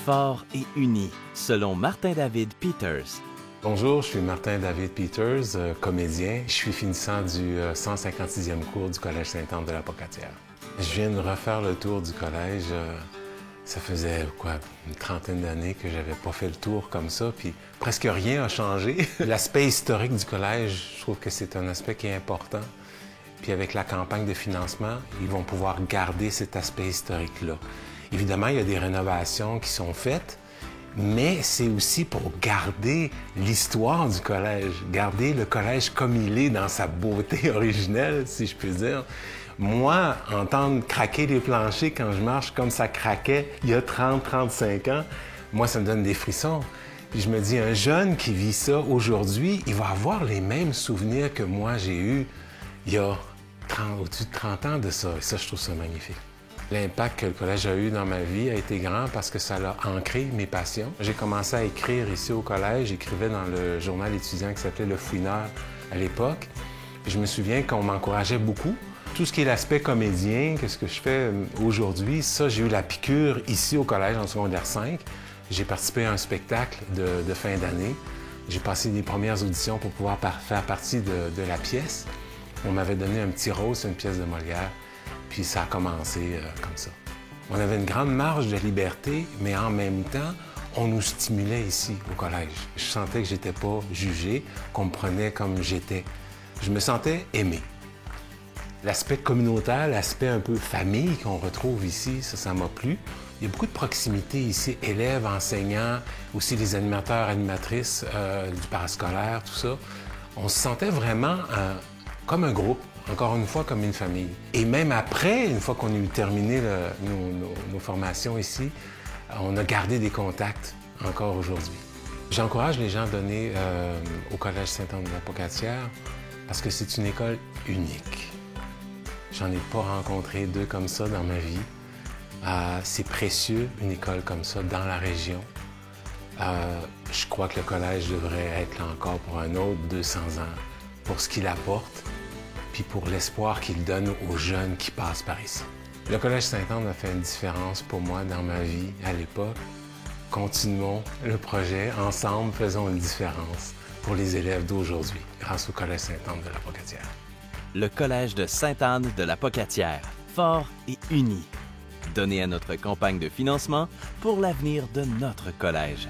fort et uni, selon Martin David Peters. Bonjour, je suis Martin David Peters, comédien. Je suis finissant du 156e cours du Collège Sainte-Anne de la Pocatière. Je viens de refaire le tour du collège. Ça faisait une trentaine d'années que j'avais pas fait le tour comme ça, puis presque rien a changé. L'aspect historique du collège, je trouve que c'est un aspect qui est important. Puis avec la campagne de financement, ils vont pouvoir garder cet aspect historique-là. Évidemment, il y a des rénovations qui sont faites, mais c'est aussi pour garder l'histoire du collège, garder le collège comme il est dans sa beauté originelle, si je puis dire. Moi, entendre craquer les planchers quand je marche comme ça craquait il y a 30-35 ans, moi, ça me donne des frissons. Puis je me dis, un jeune qui vit ça aujourd'hui, il va avoir les mêmes souvenirs que moi j'ai eus il y a au-dessus de 30 ans de ça. Et ça, je trouve ça magnifique. L'impact que le collège a eu dans ma vie a été grand parce que ça a ancré mes passions. J'ai commencé à écrire ici au collège. J'écrivais dans le journal étudiant qui s'appelait Le Fouineur à l'époque. Je me souviens qu'on m'encourageait beaucoup. Tout ce qui est l'aspect comédien, qu'est-ce que je fais aujourd'hui, ça, j'ai eu la piqûre ici au collège en secondaire 5. J'ai participé à un spectacle de fin d'année. J'ai passé les premières auditions pour pouvoir faire partie de la pièce. On m'avait donné un petit rôle sur une pièce de Molière. Puis ça a commencé comme ça. On avait une grande marge de liberté, mais en même temps, on nous stimulait ici, au collège. Je sentais que j'étais pas jugé, qu'on me prenait comme j'étais. Je me sentais aimé. L'aspect communautaire, l'aspect un peu famille qu'on retrouve ici, ça m'a plu. Il y a beaucoup de proximité ici, élèves, enseignants, aussi les animateurs, animatrices du parascolaire, tout ça. On se sentait vraiment comme un groupe. Encore une fois, comme une famille. Et même après, une fois qu'on a eu terminé nos formations ici, on a gardé des contacts encore aujourd'hui. J'encourage les gens à donner au Collège Sainte-Anne de la Pocatière parce que c'est une école unique. J'en ai pas rencontré deux comme ça dans ma vie. C'est précieux, une école comme ça, dans la région. Je crois que le collège devrait être là encore pour un autre 200 ans, pour ce qu'il apporte, puis pour l'espoir qu'il donne aux jeunes qui passent par ici. Le Collège Sainte-Anne a fait une différence pour moi dans ma vie à l'époque. Continuons le projet, ensemble, faisons une différence pour les élèves d'aujourd'hui, grâce au Collège Sainte-Anne de la Pocatière. Le Collège de Sainte-Anne de la Pocatière, fort et uni. Donné à notre campagne de financement pour l'avenir de notre collège.